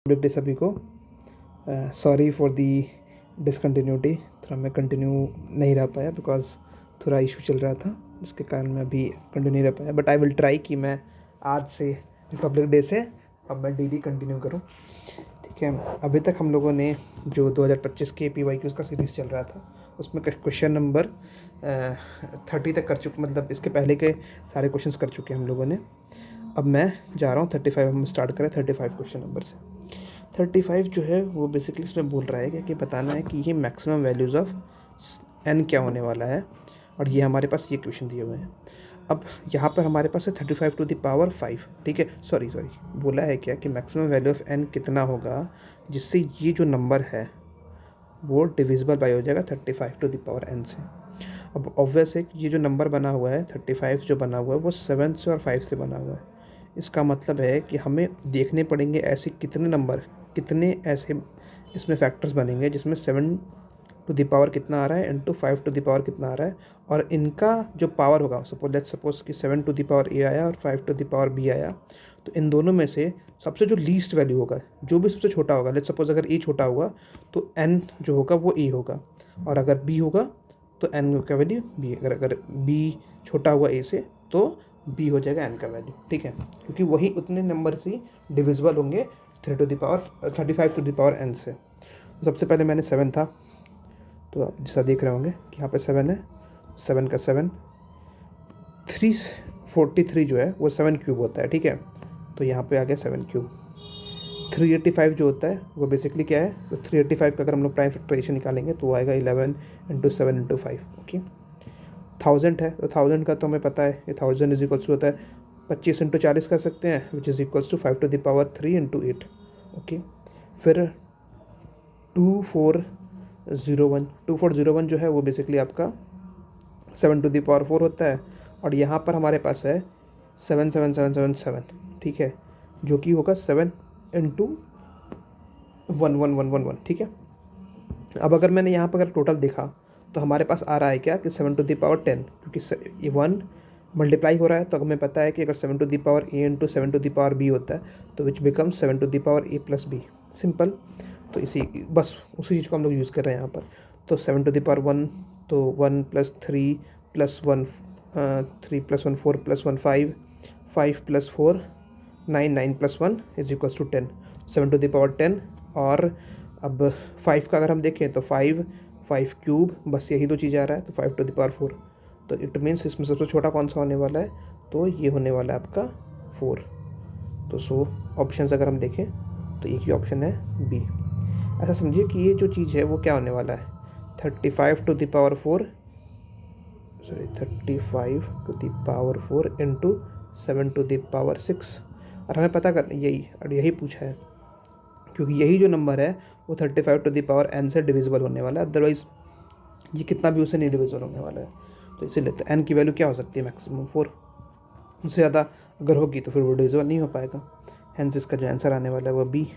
Public day सभी को। Sorry for the discontinuity, थोड़ा मैं कंटिन्यू नहीं रह पाया बिकॉज थोड़ा इशू चल रहा था, जिसके कारण मैं अभी कंटिन्यू नहीं रह पाया। बट आई विल ट्राई कि मैं आज से रिपब्लिक डे से अब मैं डेली कंटिन्यू करूं। ठीक है, अभी तक हम लोगों ने जो 2025 के PYQs का सीरीज़ चल रहा था उसमें क्वेश्चन नंबर 30 तक कर चुके, मतलब इसके पहले के सारे क्वेश्चंस कर चुके हैं हम लोगों ने। अब मैं जा रहा हूँ 35, हम स्टार्ट करें 35 क्वेश्चन नंबर से। 35 जो है वो बेसिकली इसमें बोल रहा है कि बताना है कि ये मैक्सिमम वैल्यूज़ ऑफ n क्या होने वाला है, और ये हमारे पास ये क्वेश्चन दिए हुए हैं। अब यहाँ पर हमारे पास है 35 टू द पावर 5। ठीक है, सॉरी बोला है क्या कि मैक्सिमम वैल्यू ऑफ n कितना होगा जिससे ये जो नंबर है वो डिविजिबल बाय हो जाएगा 35 टू द पावर n से। अब ऑब्वियस है कि ये जो नंबर बना हुआ है 35 जो बना हुआ है वो 7 से और 5 से बना हुआ है। इसका मतलब है कि हमें देखने पड़ेंगे ऐसे कितने नंबर, कितने ऐसे इसमें फैक्टर्स बनेंगे जिसमें 7 टू द पावर कितना आ रहा है इंटू 5 टू द पावर कितना आ रहा है, और इनका जो पावर होगा, लेट्स सपोज कि 7 टू द पावर a आया और 5 टू द पावर b आया, तो इन दोनों में से सबसे जो लीस्ट वैल्यू होगा, जो भी सबसे छोटा होगा, लेट्स सपोज अगर a छोटा हुआ तो n जो होगा वो a होगा, और अगर b होगा तो n का वैल्यू b। अगर b छोटा हुआ a से तो b हो जाएगा n का वैल्यू। ठीक है, क्योंकि वही उतने नंबर से डिविजिबल होंगे 3 to the power 35 to the power n से। सबसे पहले मैंने 7 था, तो आप जैसा देख रहे होंगे कि यहाँ पे 7 है, 7 का 7, 343 जो है वो 7 क्यूब होता है। ठीक है, तो यहाँ पे आ गया 7 क्यूब। 385 जो होता है वो बेसिकली क्या है, तो 385 का अगर हम लोग प्राइम फैक्टराइजेशन निकालेंगे तो आएगा 11 इंटू 7 इंटू 5। ओके, 1000 है तो 1000 का तो हमें पता है ये 1000 इज इक्वल्स टू होता है 25 इंटू 40 कर सकते हैं, which is equals to 5 to the power 3 into 8। Okay, फिर 2401 जो है वो बेसिकली आपका 7 टू द पावर 4 होता है, और यहाँ पर हमारे पास है 77777। ठीक है, जो कि होगा 7 इंटू 11111। ठीक है, अब अगर मैंने यहाँ पर अगर टोटल देखा तो हमारे पास आ रहा है क्या कि 7 टू द पावर 10, क्योंकि 1 मल्टीप्लाई हो रहा है, तो हमें पता है कि अगर 7 to the power a into 7 to the power b होता है तो which become 7 to the power a plus b। Simple, तो बस उसी चीज़ को हम लोग यूज़ कर रहे हैं यहाँ पर। तो 7 टू द पावर 1, तो 1 plus 3 plus 1 3 plus 1 4 plus 1 5, 5 plus 4 9, 9 plus 1 is equals to 10, 7 to the power 10। और अब 5 का अगर हम देखें तो 5 क्यूब, बस यही दो चीज़ें आ रहा है, तो 5 टू द पावर 4। तो इट मीन्स इसमें सबसे छोटा कौन सा होने वाला है, तो ये होने वाला है आपका 4। तो ऑप्शंस अगर हम देखें तो एक ही ऑप्शन है बी। ऐसा समझिए कि ये जो चीज़ है वो क्या होने वाला है, 35 to the power 4 into 7 to the power 6। और हमें पता कर यही पूछा है, क्योंकि यही जो नंबर है वो 35 टू द पावर n से डिविजिबल होने वाला है, अदरवाइज़ ये कितना भी उससे नहीं डिविजिबल होने वाला है। तो इसीलिए तो n की वैल्यू क्या हो सकती है, मैक्सिमम 4। उससे ज़्यादा अगर होगी तो फिर वो डिविजिबल नहीं हो पाएगा। हेंस इसका जो आंसर आने वाला है वो बी,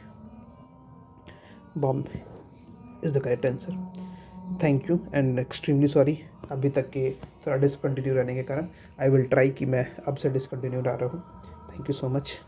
बॉम्ब is the correct answer. Thank you and extremely sorry अभी तक के थोड़ा डिसकंटिन्यू रहने के कारण। आई विल ट्राई कि मैं अब से डिसकंटिन्यू रहा हूँ। Thank you so much.